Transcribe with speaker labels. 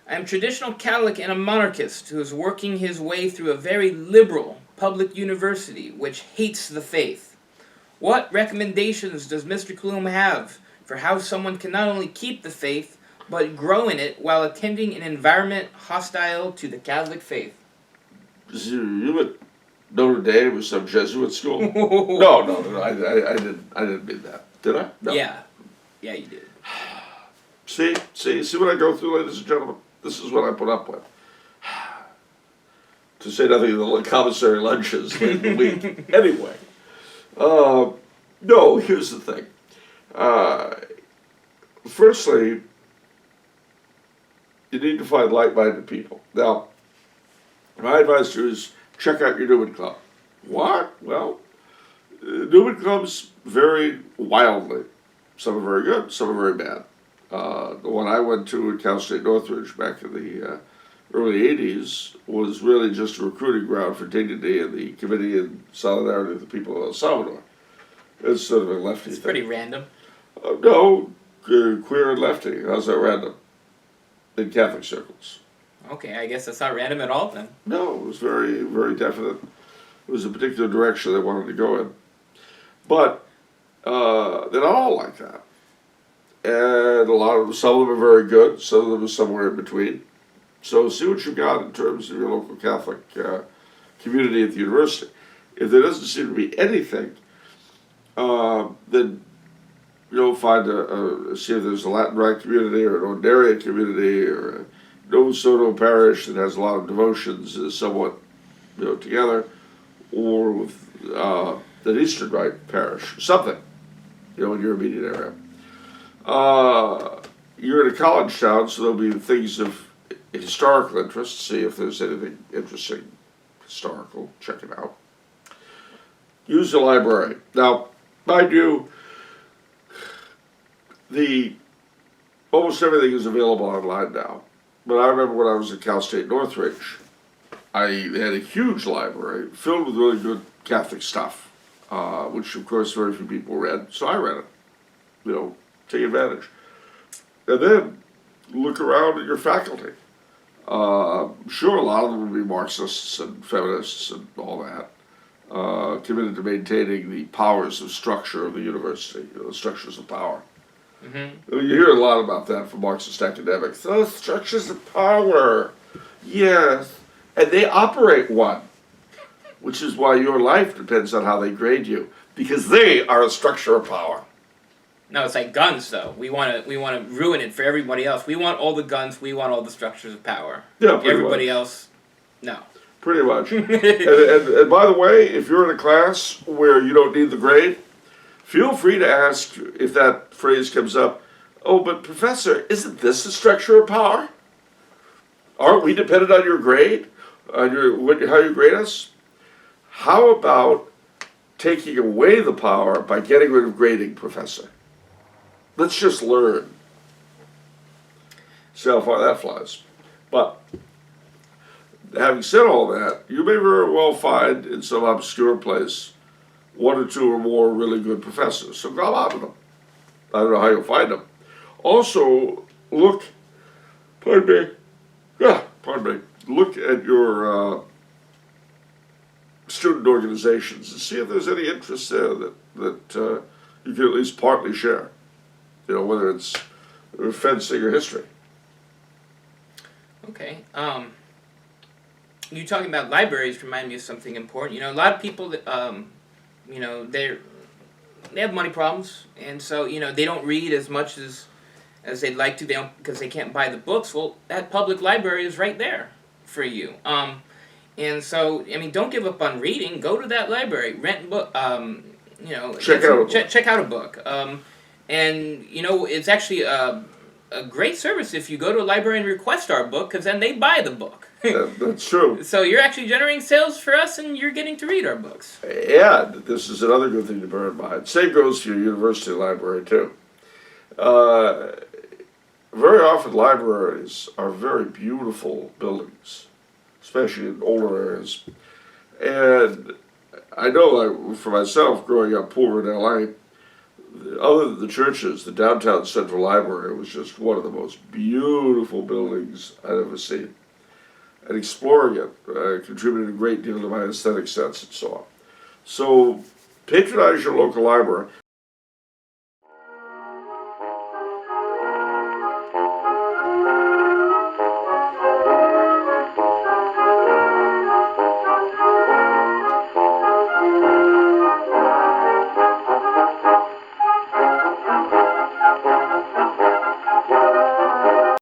Speaker 1: I am traditional Catholic and a monarchist who is working his way through a very liberal public university which hates the faith. What recommendations does Mr. Coulombe have for how someone can not only keep the faith, but grow in it while attending an environment hostile to the Catholic faith?
Speaker 2: You at Notre Dame or some Jesuit school? No, I didn't mean that. Did I? No.
Speaker 1: Yeah, you did.
Speaker 2: See what I go through, ladies and gentlemen? This is what I put up with. To say nothing of the commissary lunches late in the week. Anyway, no, here's the thing. Firstly, you need to find like-minded people. Now, my advice to you is check out your Newman Club. What? Well, Newman Clubs vary wildly. Some are very good, some are very bad. The one I went to at Cal State Northridge back in the early 80s was really just a recruiting ground for dignity and the committee in solidarity with the people of El Salvador. It's sort of a lefty thing.
Speaker 1: It's pretty random.
Speaker 2: No, queer and lefty. How's that random? In Catholic circles.
Speaker 1: Okay, I guess that's not random at all then.
Speaker 2: No, it was very, very definite. It was a particular direction they wanted to go in. But they're not all like that. And some of them are very good, some of them are somewhere in between. So see what you've got in terms of your local Catholic community at the university. If there doesn't seem to be anything, then you'll find see if there's a Latin Rite community or an Ordinarian community or a Nova Soto parish that has a lot of devotions somewhat together, or with an Eastern Rite parish, something, in your immediate area. You're in a college town, so there'll be things of historical interest. See if there's anything interesting, historical. Check it out. Use the library. Now, mind you, almost everything is available online now. But I remember when I was at Cal State Northridge, they had a huge library filled with really good Catholic stuff, which of course very few people read. So I read it. Take advantage. And then look around at your faculty. Sure, a lot of them will be Marxists and feminists and all that, committed to maintaining the powers of structure of the university, the structures of power. Mm-hmm. You hear a lot about that from Marxist academics. Those structures of power, yes, and they operate one, which is why your life depends on how they grade you, because they are a structure of power.
Speaker 1: No, it's like guns, though. We want to ruin it for everybody else. We want all the guns. We want all the structures of power.
Speaker 2: Yeah,
Speaker 1: everybody else, no.
Speaker 2: Pretty much. and by the way, if you're in a class where you don't need the grade, feel free to ask if that phrase comes up. Oh, but professor, isn't this a structure of power? Aren't we dependent on your grade, on how you grade us? How about taking away the power by getting rid of grading, professor? Let's just learn. See how far that flies. But having said all that, you may very well find in some obscure place one or two or more really good professors. So grab out of them. I don't know how you'll find them. Also, look at your student organizations and see if there's any interest there that you can at least partly share. Whether it's fencing or history.
Speaker 1: Okay. You talking about libraries remind me of something important. A lot of people that they have money problems, and so they don't read as much as they'd like to. They don't, because they can't buy the books. Well, that public library is right there for you. And so don't give up on reading. Go to that library, rent a book. Check out a book. And it's actually a great service if you go to a library and request our book, because then they buy the book.
Speaker 2: That's true.
Speaker 1: So you're actually generating sales for us, and you're getting to read our books.
Speaker 2: Yeah, this is another good thing to bear in mind. Same goes to your university library, too. Very often libraries are very beautiful buildings, especially in older areas. And I know, for myself, growing up poor in L.A., other than the churches, the downtown Central Library was just one of the most beautiful buildings I'd ever seen. And exploring it contributed a great deal to my aesthetic sense and so on. So patronize your local library.